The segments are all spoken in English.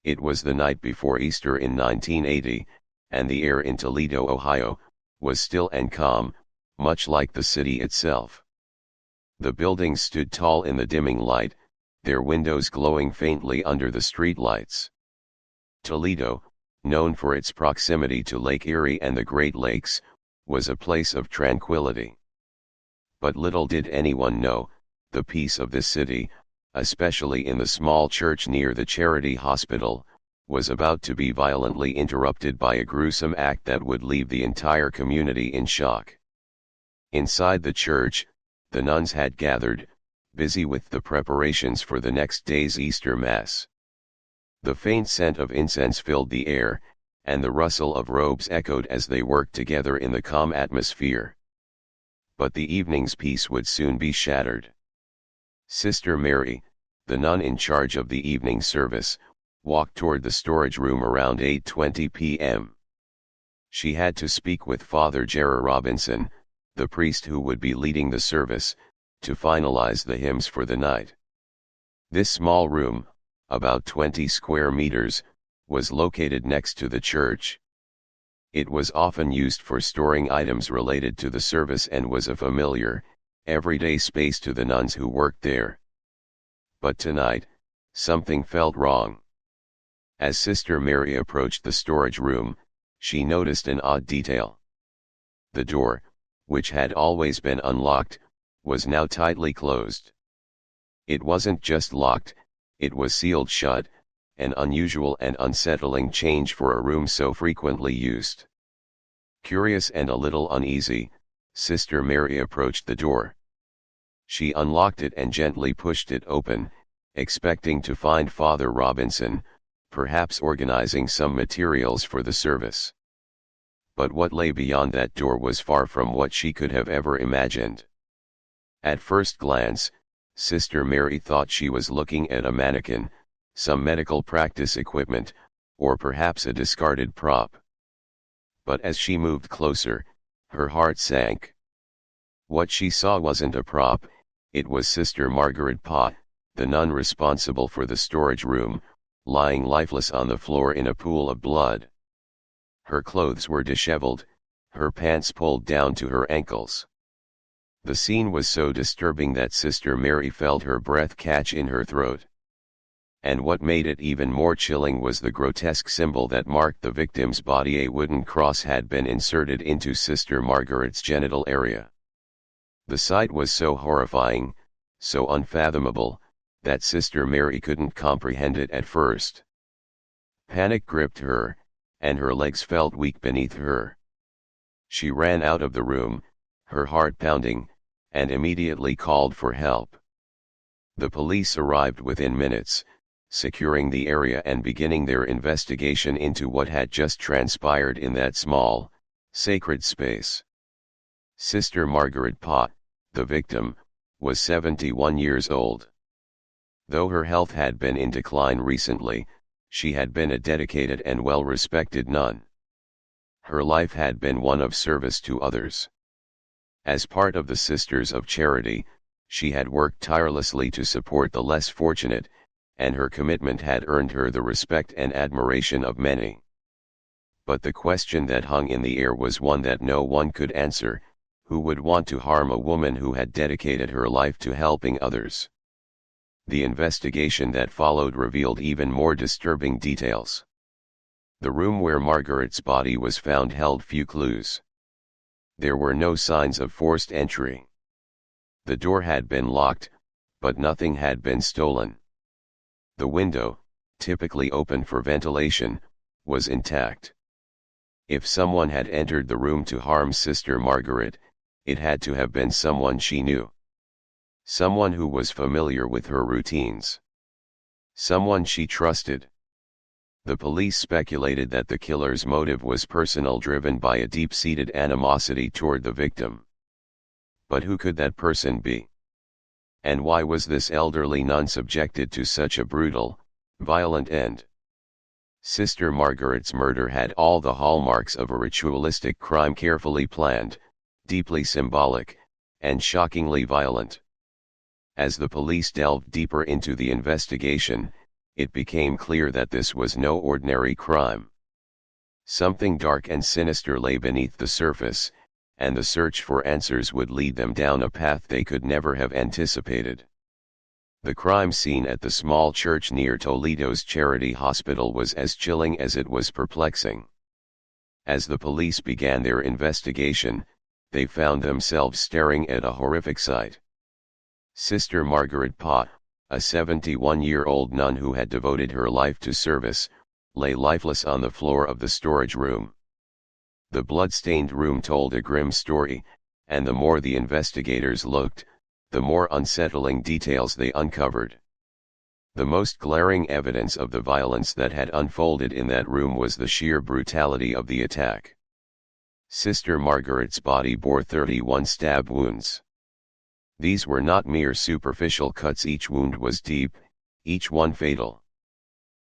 It was the night before Easter in 1980, and the air in Toledo, Ohio, was still and calm, much like the city itself. The buildings stood tall in the dimming light, their windows glowing faintly under the streetlights. Toledo, known for its proximity to Lake Erie and the Great Lakes, was a place of tranquility. But little did anyone know, the peace of this city, especially in the small church near the Charity Hospital, was about to be violently interrupted by a gruesome act that would leave the entire community in shock. Inside the church, the nuns had gathered, busy with the preparations for the next day's Easter Mass. The faint scent of incense filled the air, and the rustle of robes echoed as they worked together in the calm atmosphere. But the evening's peace would soon be shattered. Sister Mary, the nun in charge of the evening service, walked toward the storage room around 8:20 p.m. She had to speak with Father Jerry Robinson, the priest who would be leading the service, to finalize the hymns for the night. This small room, about 20 square meters, was located next to the church. It was often used for storing items related to the service and was a familiar, everyday space to the nuns who worked there. But tonight, something felt wrong. As Sister Mary approached the storage room, she noticed an odd detail. The door, which had always been unlocked, was now tightly closed. It wasn't just locked, it was sealed shut, an unusual and unsettling change for a room so frequently used. Curious and a little uneasy, Sister Mary approached the door. She unlocked it and gently pushed it open, expecting to find Father Robinson, perhaps organizing some materials for the service. But what lay beyond that door was far from what she could have ever imagined. At first glance, Sister Mary thought she was looking at a mannequin, some medical practice equipment, or perhaps a discarded prop. But as she moved closer, her heart sank. What she saw wasn't a prop, it was Sister Margaret, the nun responsible for the storage room, lying lifeless on the floor in a pool of blood. Her clothes were disheveled, her pants pulled down to her ankles. The scene was so disturbing that Sister Mary felt her breath catch in her throat. And what made it even more chilling was the grotesque symbol that marked the victim's body. A wooden cross had been inserted into Sister Margaret's genital area. The sight was so horrifying, so unfathomable, that Sister Mary couldn't comprehend it at first. Panic gripped her, and her legs felt weak beneath her. She ran out of the room, her heart pounding, and immediately called for help. The police arrived within minutes, securing the area and beginning their investigation into what had just transpired in that small, sacred space. Sister Margaret, the victim, was 71 years old. Though her health had been in decline recently, she had been a dedicated and well-respected nun. Her life had been one of service to others. As part of the Sisters of Charity, she had worked tirelessly to support the less fortunate, and her commitment had earned her the respect and admiration of many. But the question that hung in the air was one that no one could answer: who would want to harm a woman who had dedicated her life to helping others? The investigation that followed revealed even more disturbing details. The room where Margaret's body was found held few clues. There were no signs of forced entry. The door had been locked, but nothing had been stolen. The window, typically open for ventilation, was intact. If someone had entered the room to harm Sister Margaret, it had to have been someone she knew. Someone who was familiar with her routines. Someone she trusted. The police speculated that the killer's motive was personal, driven by a deep-seated animosity toward the victim. But who could that person be? And why was this elderly nun subjected to such a brutal, violent end? Sister Margaret's murder had all the hallmarks of a ritualistic crime, carefully planned, deeply symbolic, and shockingly violent. As the police delved deeper into the investigation, it became clear that this was no ordinary crime. Something dark and sinister lay beneath the surface, and the search for answers would lead them down a path they could never have anticipated. The crime scene at the small church near Toledo's Charity Hospital was as chilling as it was perplexing. As the police began their investigation, they found themselves staring at a horrific sight. Sister Margaret Pa, a 71-year-old nun who had devoted her life to service, lay lifeless on the floor of the storage room. The blood-stained room told a grim story, and the more the investigators looked, the more unsettling details they uncovered. The most glaring evidence of the violence that had unfolded in that room was the sheer brutality of the attack. Sister Margaret's body bore 31 stab wounds. These were not mere superficial cuts, each wound was deep, each one fatal.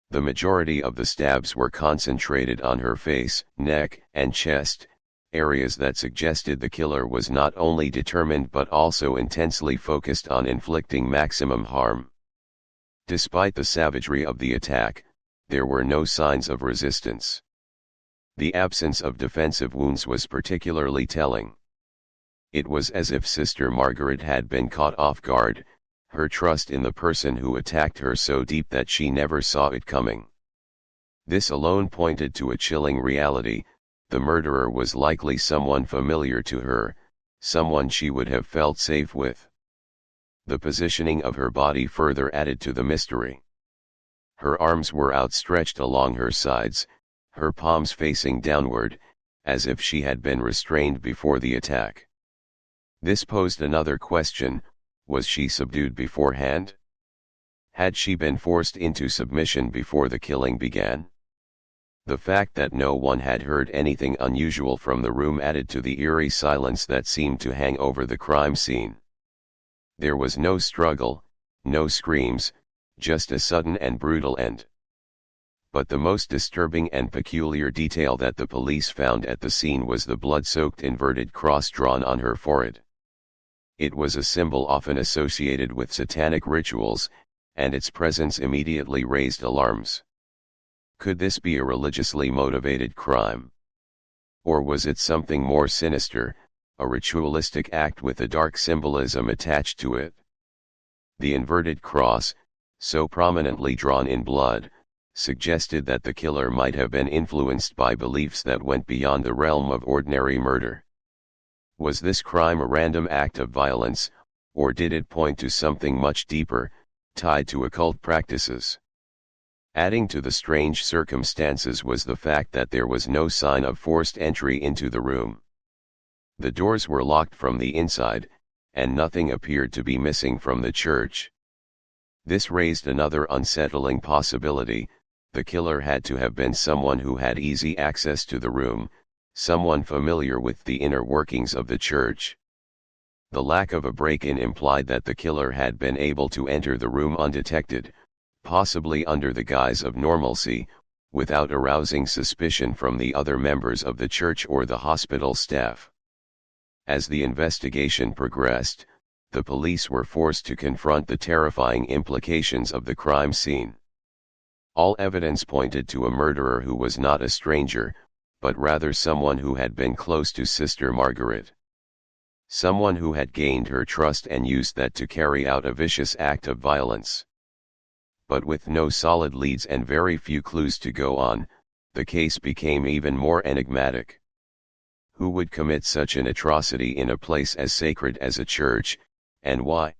The majority of the stabs were concentrated on her face, neck, and chest, areas that suggested the killer was not only determined but also intensely focused on inflicting maximum harm. Despite the savagery of the attack, there were no signs of resistance. The absence of defensive wounds was particularly telling. It was as if Sister Margaret had been caught off guard, her trust in the person who attacked her so deep that she never saw it coming. This alone pointed to a chilling reality: the murderer was likely someone familiar to her, someone she would have felt safe with. The positioning of her body further added to the mystery. Her arms were outstretched along her sides, her palms facing downward, as if she had been restrained before the attack. This posed another question: was she subdued beforehand? Had she been forced into submission before the killing began? The fact that no one had heard anything unusual from the room added to the eerie silence that seemed to hang over the crime scene. There was no struggle, no screams, just a sudden and brutal end. But the most disturbing and peculiar detail that the police found at the scene was the blood-soaked inverted cross drawn on her forehead. It was a symbol often associated with satanic rituals, and its presence immediately raised alarms. Could this be a religiously motivated crime? Or was it something more sinister, a ritualistic act with a dark symbolism attached to it? The inverted cross, so prominently drawn in blood, suggested that the killer might have been influenced by beliefs that went beyond the realm of ordinary murder. Was this crime a random act of violence, or did it point to something much deeper, tied to occult practices? Adding to the strange circumstances was the fact that there was no sign of forced entry into the room. The doors were locked from the inside, and nothing appeared to be missing from the church. This raised another unsettling possibility: the killer had to have been someone who had easy access to the room, someone familiar with the inner workings of the church. The lack of a break-in implied that the killer had been able to enter the room undetected, possibly under the guise of normalcy, without arousing suspicion from the other members of the church or the hospital staff. As the investigation progressed, the police were forced to confront the terrifying implications of the crime scene. All evidence pointed to a murderer who was not a stranger, but rather someone who had been close to Sister Margaret. Someone who had gained her trust and used that to carry out a vicious act of violence. But with no solid leads and very few clues to go on, the case became even more enigmatic. Who would commit such an atrocity in a place as sacred as a church, and why?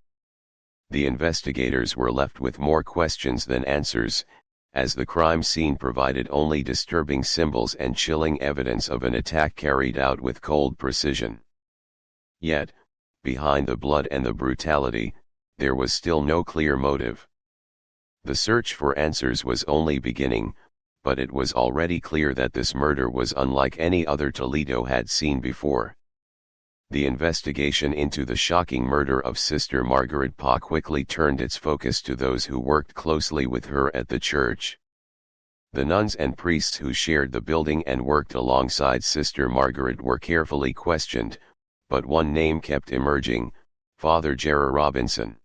The investigators were left with more questions than answers, as the crime scene provided only disturbing symbols and chilling evidence of an attack carried out with cold precision. Yet, behind the blood and the brutality, there was still no clear motive. The search for answers was only beginning, but it was already clear that this murder was unlike any other Toledo had seen before. The investigation into the shocking murder of Sister Margaret Pa quickly turned its focus to those who worked closely with her at the church. The nuns and priests who shared the building and worked alongside Sister Margaret were carefully questioned, but one name kept emerging: Father Jerry Robinson.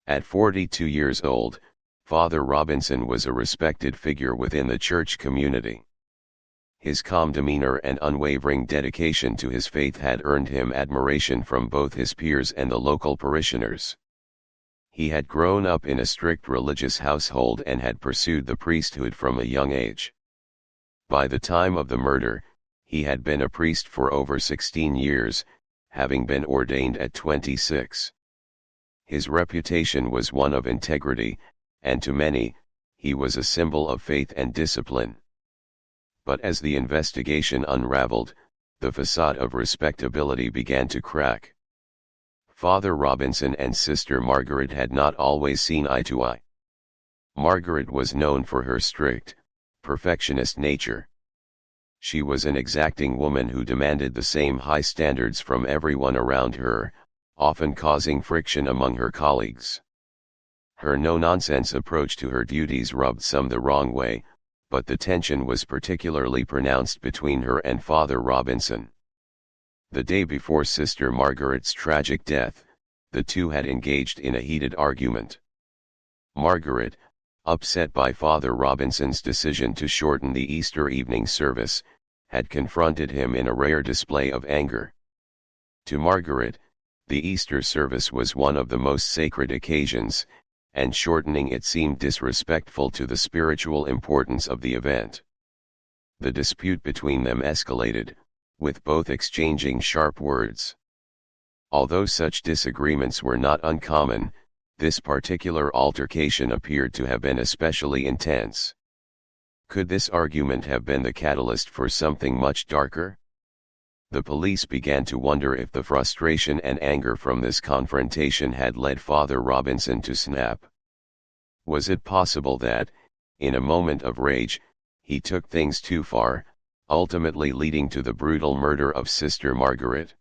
At 42 years old, Father Robinson was a respected figure within the church community. His calm demeanor and unwavering dedication to his faith had earned him admiration from both his peers and the local parishioners. He had grown up in a strict religious household and had pursued the priesthood from a young age. By the time of the murder, he had been a priest for over 16 years, having been ordained at 26. His reputation was one of integrity, and to many, he was a symbol of faith and discipline. But as the investigation unraveled, the facade of respectability began to crack. Father Robinson and Sister Margaret had not always seen eye to eye. Margaret was known for her strict, perfectionist nature. She was an exacting woman who demanded the same high standards from everyone around her, often causing friction among her colleagues. Her no-nonsense approach to her duties rubbed some the wrong way, but the tension was particularly pronounced between her and Father Robinson. The day before Sister Margaret's tragic death, the two had engaged in a heated argument. Margaret, upset by Father Robinson's decision to shorten the Easter evening service, had confronted him in a rare display of anger. To Margaret, the Easter service was one of the most sacred occasions, and shortening it seemed disrespectful to the spiritual importance of the event. The dispute between them escalated, with both exchanging sharp words. Although such disagreements were not uncommon, this particular altercation appeared to have been especially intense. Could this argument have been the catalyst for something much darker? The police began to wonder if the frustration and anger from this confrontation had led Father Robinson to snap. Was it possible that, in a moment of rage, he took things too far, ultimately leading to the brutal murder of Sister Margaret?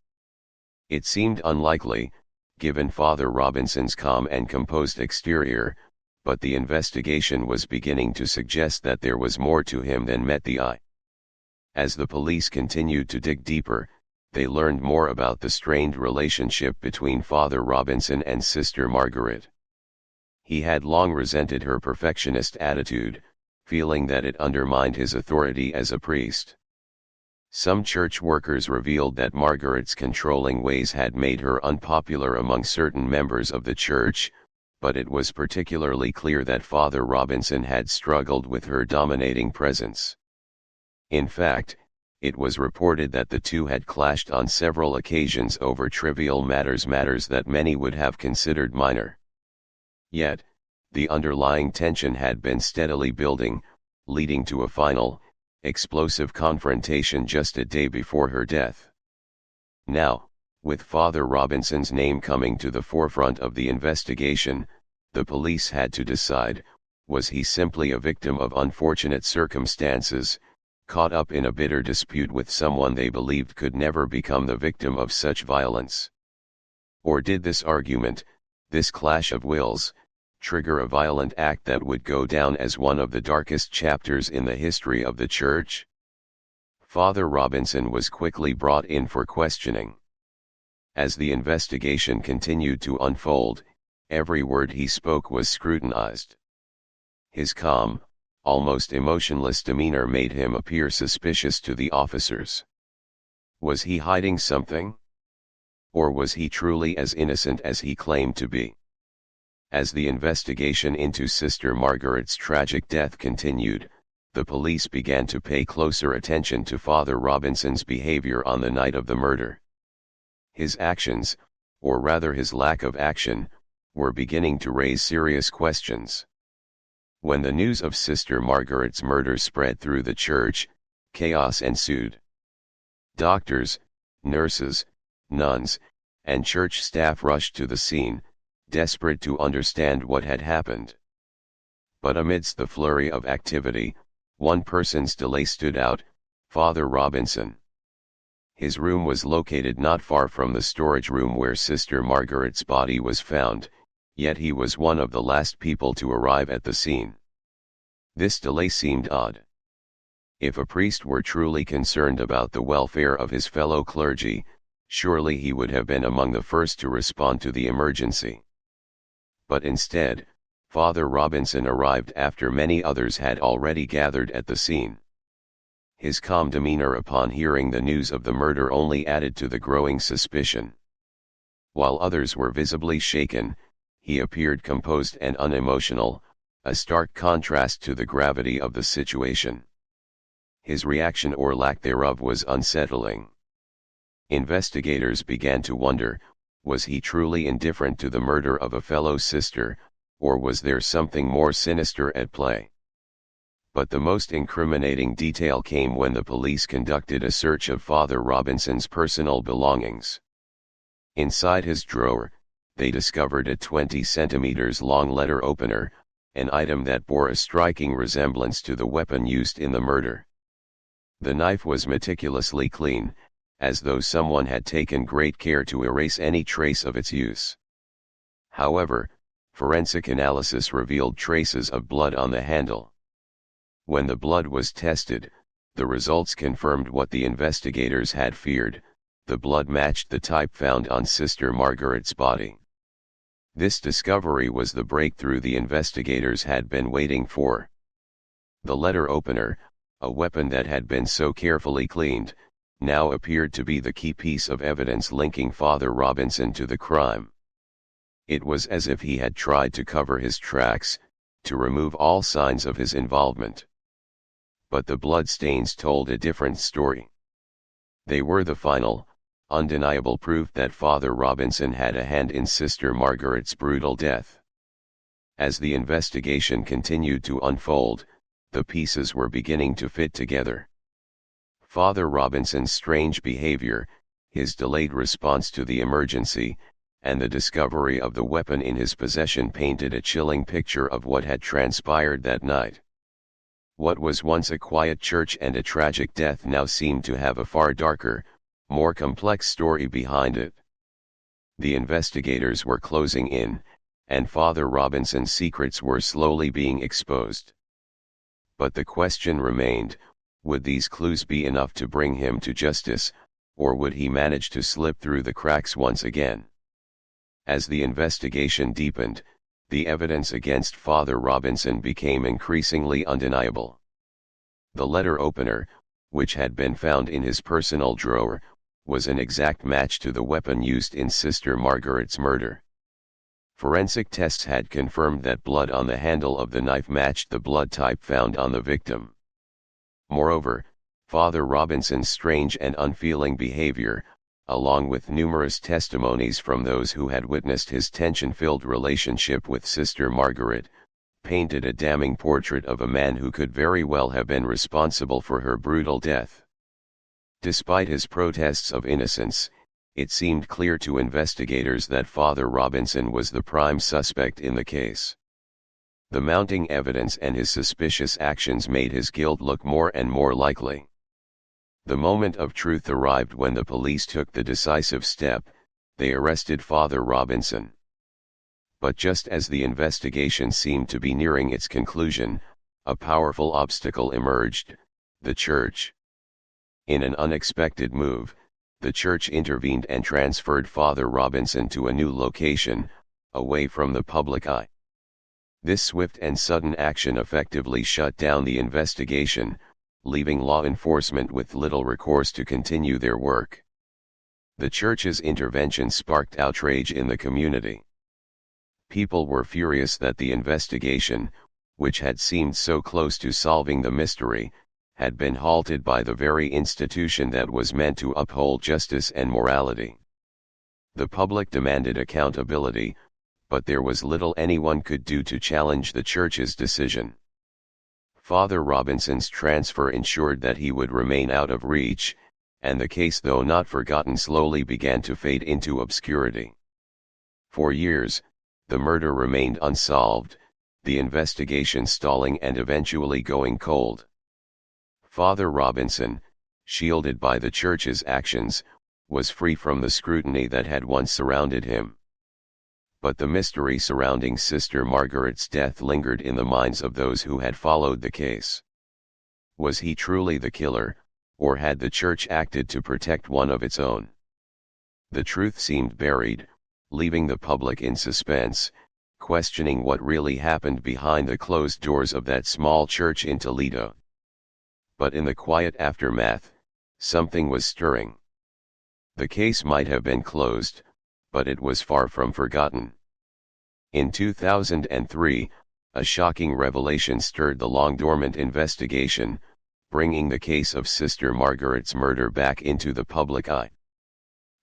It seemed unlikely, given Father Robinson's calm and composed exterior, but the investigation was beginning to suggest that there was more to him than met the eye. As the police continued to dig deeper, they learned more about the strained relationship between Father Robinson and Sister Margaret. He had long resented her perfectionist attitude, feeling that it undermined his authority as a priest. Some church workers revealed that Margaret's controlling ways had made her unpopular among certain members of the church, but it was particularly clear that Father Robinson had struggled with her dominating presence. In fact, it was reported that the two had clashed on several occasions over trivial matters that many would have considered minor. Yet, the underlying tension had been steadily building, leading to a final, explosive confrontation just a day before her death. Now, with Father Robinson's name coming to the forefront of the investigation, the police had to decide, was he simply a victim of unfortunate circumstances, caught up in a bitter dispute with someone they believed could never become the victim of such violence? Or did this argument, this clash of wills, trigger a violent act that would go down as one of the darkest chapters in the history of the church? Father Robinson was quickly brought in for questioning. As the investigation continued to unfold, every word he spoke was scrutinized. His calm, almost emotionless demeanor made him appear suspicious to the officers. Was he hiding something? Or was he truly as innocent as he claimed to be? As the investigation into Sister Margaret's tragic death continued, the police began to pay closer attention to Father Robinson's behavior on the night of the murder. His actions, or rather his lack of action, were beginning to raise serious questions. When the news of Sister Margaret's murder spread through the church, chaos ensued. Doctors, nurses, nuns, and church staff rushed to the scene, desperate to understand what had happened. But amidst the flurry of activity, one person's delay stood out: Father Robinson. His room was located not far from the storage room where Sister Margaret's body was found, yet he was one of the last people to arrive at the scene. This delay seemed odd. If a priest were truly concerned about the welfare of his fellow clergy, surely he would have been among the first to respond to the emergency. But instead, Father Robinson arrived after many others had already gathered at the scene. His calm demeanor upon hearing the news of the murder only added to the growing suspicion. While others were visibly shaken, he appeared composed and unemotional, a stark contrast to the gravity of the situation. His reaction or lack thereof was unsettling. Investigators began to wonder, was he truly indifferent to the murder of a fellow sister, or was there something more sinister at play? But the most incriminating detail came when the police conducted a search of Father Robinson's personal belongings. Inside his drawer, they discovered a 20 centimeters long letter opener, an item that bore a striking resemblance to the weapon used in the murder. The knife was meticulously clean, as though someone had taken great care to erase any trace of its use. However, forensic analysis revealed traces of blood on the handle. When the blood was tested, the results confirmed what the investigators had feared: the blood matched the type found on Sister Margaret's body. This discovery was the breakthrough the investigators had been waiting for. The letter opener, a weapon that had been so carefully cleaned, now appeared to be the key piece of evidence linking Father Robinson to the crime. It was as if he had tried to cover his tracks, to remove all signs of his involvement. But the bloodstains told a different story. They were the final, undeniable proof that Father Robinson had a hand in Sister Margaret's brutal death. As the investigation continued to unfold, the pieces were beginning to fit together. Father Robinson's strange behavior, his delayed response to the emergency, and the discovery of the weapon in his possession painted a chilling picture of what had transpired that night. What was once a quiet church and a tragic death now seemed to have a far darker, more complex story behind it. The investigators were closing in, and Father Robinson's secrets were slowly being exposed. But the question remained: would these clues be enough to bring him to justice, or would he manage to slip through the cracks once again? As the investigation deepened, the evidence against Father Robinson became increasingly undeniable. The letter opener, which had been found in his personal drawer, was an exact match to the weapon used in Sister Margaret's murder. Forensic tests had confirmed that blood on the handle of the knife matched the blood type found on the victim. Moreover, Father Robinson's strange and unfeeling behavior, along with numerous testimonies from those who had witnessed his tension-filled relationship with Sister Margaret, painted a damning portrait of a man who could very well have been responsible for her brutal death. Despite his protests of innocence, it seemed clear to investigators that Father Robinson was the prime suspect in the case. The mounting evidence and his suspicious actions made his guilt look more and more likely. The moment of truth arrived when the police took the decisive step: they arrested Father Robinson. But just as the investigation seemed to be nearing its conclusion, a powerful obstacle emerged: the church. In an unexpected move, the church intervened and transferred Father Robinson to a new location, away from the public eye. This swift and sudden action effectively shut down the investigation, leaving law enforcement with little recourse to continue their work. The church's intervention sparked outrage in the community. People were furious that the investigation, which had seemed so close to solving the mystery, had been halted by the very institution that was meant to uphold justice and morality. The public demanded accountability, but there was little anyone could do to challenge the church's decision. Father Robinson's transfer ensured that he would remain out of reach, and the case, though not forgotten, slowly began to fade into obscurity. For years, the murder remained unsolved, the investigation stalling and eventually going cold. Father Robinson, shielded by the church's actions, was free from the scrutiny that had once surrounded him. But the mystery surrounding Sister Margaret's death lingered in the minds of those who had followed the case. Was he truly the killer, or had the church acted to protect one of its own? The truth seemed buried, leaving the public in suspense, questioning what really happened behind the closed doors of that small church in Toledo. But in the quiet aftermath, something was stirring. The case might have been closed, but it was far from forgotten. In 2003, a shocking revelation stirred the long-dormant investigation, bringing the case of Sister Margaret's murder back into the public eye.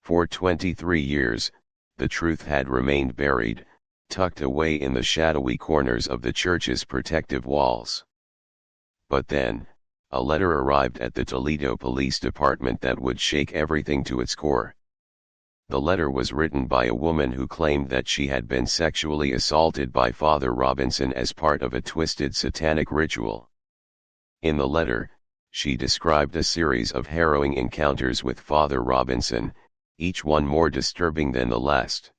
For 23 years, the truth had remained buried, tucked away in the shadowy corners of the church's protective walls. But then, a letter arrived at the Toledo Police Department that would shake everything to its core. The letter was written by a woman who claimed that she had been sexually assaulted by Father Robinson as part of a twisted satanic ritual. In the letter, she described a series of harrowing encounters with Father Robinson, each one more disturbing than the last.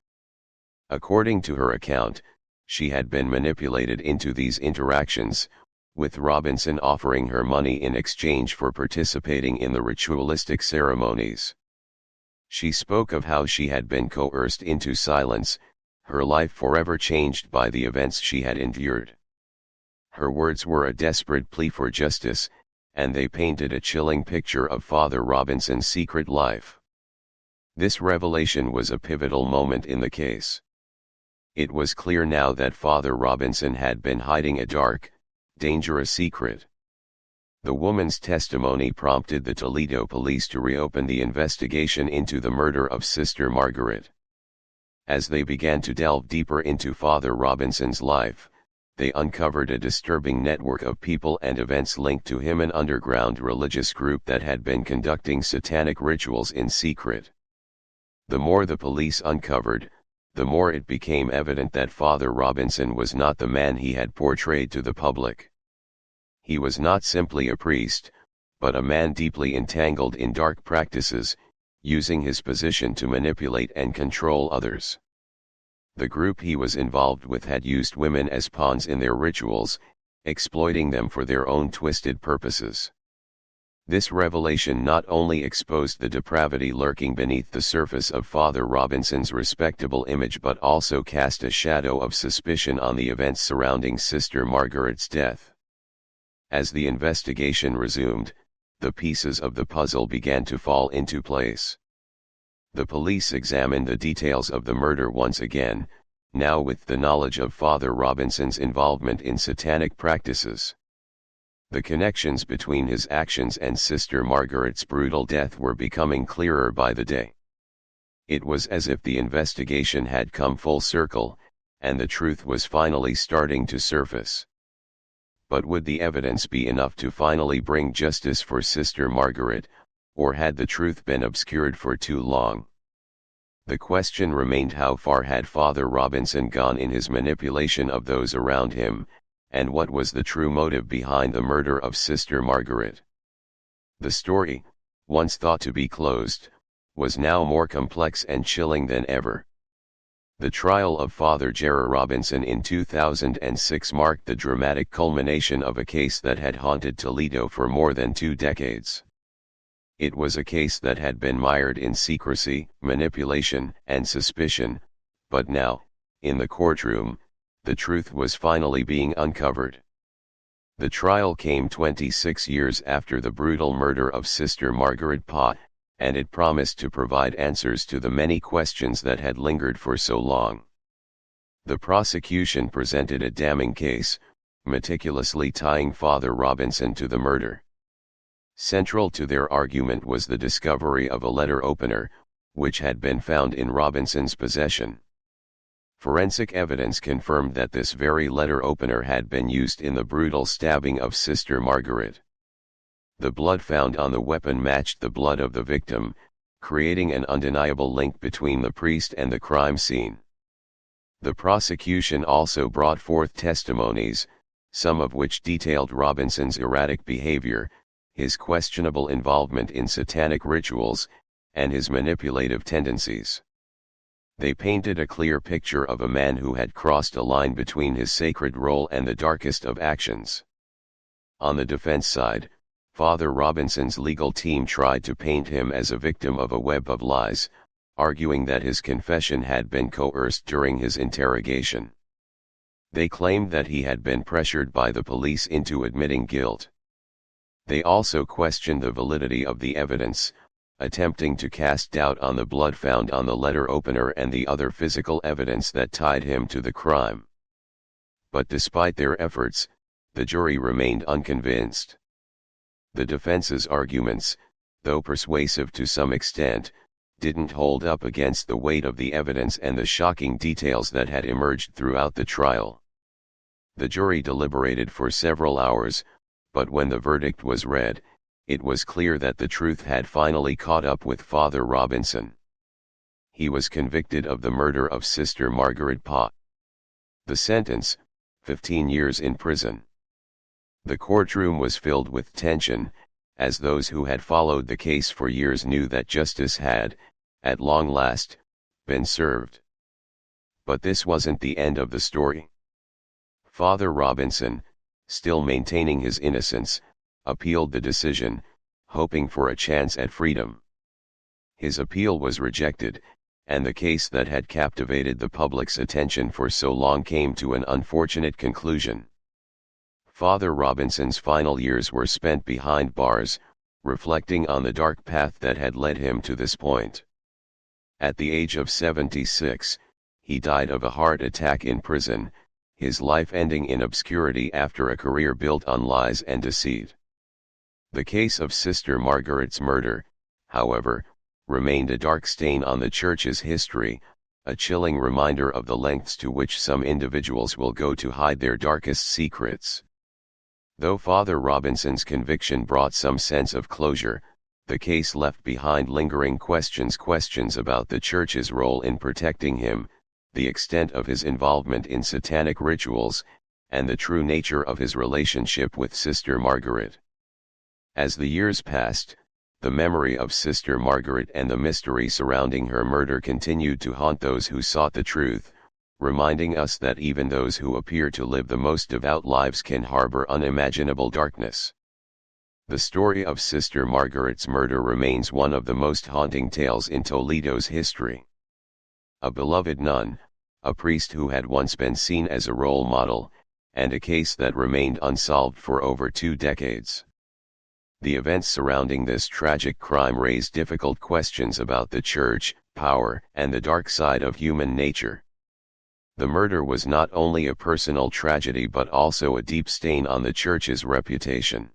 According to her account, she had been manipulated into these interactions, with Robinson offering her money in exchange for participating in the ritualistic ceremonies. She spoke of how she had been coerced into silence, her life forever changed by the events she had endured. Her words were a desperate plea for justice, and they painted a chilling picture of Father Robinson's secret life. This revelation was a pivotal moment in the case. It was clear now that Father Robinson had been hiding a dark, dangerous secret. The woman's testimony prompted the Toledo police to reopen the investigation into the murder of Sister Margaret. As they began to delve deeper into Father Robinson's life, they uncovered a disturbing network of people and events linked to him, an underground religious group that had been conducting satanic rituals in secret. The more the police uncovered, the more it became evident that Father Robinson was not the man he had portrayed to the public. He was not simply a priest, but a man deeply entangled in dark practices, using his position to manipulate and control others. The group he was involved with had used women as pawns in their rituals, exploiting them for their own twisted purposes. This revelation not only exposed the depravity lurking beneath the surface of Father Robinson's respectable image, but also cast a shadow of suspicion on the events surrounding Sister Margaret's death. As the investigation resumed, the pieces of the puzzle began to fall into place. The police examined the details of the murder once again, now with the knowledge of Father Robinson's involvement in satanic practices. The connections between his actions and Sister Margaret's brutal death were becoming clearer by the day. It was as if the investigation had come full circle, and the truth was finally starting to surface. But would the evidence be enough to finally bring justice for Sister Margaret, or had the truth been obscured for too long? The question remained: how far had Father Robinson gone in his manipulation of those around him, and what was the true motive behind the murder of Sister Margaret? The story, once thought to be closed, was now more complex and chilling than ever. The trial of Father Jerry Robinson in 2006 marked the dramatic culmination of a case that had haunted Toledo for more than 2 decades. It was a case that had been mired in secrecy, manipulation, and suspicion, but now, in the courtroom, the truth was finally being uncovered. The trial came 26 years after the brutal murder of Sister Margaret Pa, and it promised to provide answers to the many questions that had lingered for so long. The prosecution presented a damning case, meticulously tying Father Robinson to the murder. Central to their argument was the discovery of a letter opener, which had been found in Robinson's possession. Forensic evidence confirmed that this very letter opener had been used in the brutal stabbing of Sister Margaret. The blood found on the weapon matched the blood of the victim, creating an undeniable link between the priest and the crime scene. The prosecution also brought forth testimonies, some of which detailed Robinson's erratic behavior, his questionable involvement in satanic rituals, and his manipulative tendencies. They painted a clear picture of a man who had crossed a line between his sacred role and the darkest of actions. On the defense side, Father Robinson's legal team tried to paint him as a victim of a web of lies, arguing that his confession had been coerced during his interrogation. They claimed that he had been pressured by the police into admitting guilt. They also questioned the validity of the evidence, attempting to cast doubt on the blood found on the letter opener and the other physical evidence that tied him to the crime. But despite their efforts, the jury remained unconvinced. The defense's arguments, though persuasive to some extent, didn't hold up against the weight of the evidence and the shocking details that had emerged throughout the trial. The jury deliberated for several hours, but when the verdict was read, it was clear that the truth had finally caught up with Father Robinson. He was convicted of the murder of Sister Margaret Pa. The sentence, 15 years in prison. The courtroom was filled with tension, as those who had followed the case for years knew that justice had, at long last, been served. But this wasn't the end of the story. Father Robinson, still maintaining his innocence, appealed the decision, hoping for a chance at freedom. His appeal was rejected, and the case that had captivated the public's attention for so long came to an unfortunate conclusion. Father Robinson's final years were spent behind bars, reflecting on the dark path that had led him to this point. At the age of 76, he died of a heart attack in prison, his life ending in obscurity after a career built on lies and deceit. The case of Sister Margaret's murder, however, remained a dark stain on the Church's history, a chilling reminder of the lengths to which some individuals will go to hide their darkest secrets. Though Father Robinson's conviction brought some sense of closure, the case left behind lingering questions about the Church's role in protecting him, the extent of his involvement in satanic rituals, and the true nature of his relationship with Sister Margaret. As the years passed, the memory of Sister Margaret and the mystery surrounding her murder continued to haunt those who sought the truth, reminding us that even those who appear to live the most devout lives can harbor unimaginable darkness. The story of Sister Margaret's murder remains one of the most haunting tales in Toledo's history. A beloved nun, a priest who had once been seen as a role model, and a case that remained unsolved for over 2 decades. The events surrounding this tragic crime raise difficult questions about the Church, power, and the dark side of human nature. The murder was not only a personal tragedy but also a deep stain on the Church's reputation.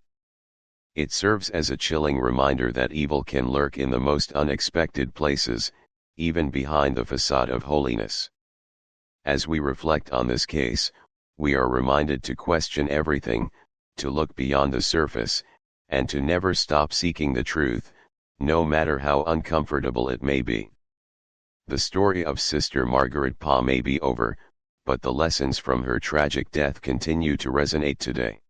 It serves as a chilling reminder that evil can lurk in the most unexpected places, even behind the facade of holiness. As we reflect on this case, we are reminded to question everything, to look beyond the surface, and to never stop seeking the truth, no matter how uncomfortable it may be. The story of Sister Margaret Pa may be over, but the lessons from her tragic death continue to resonate today.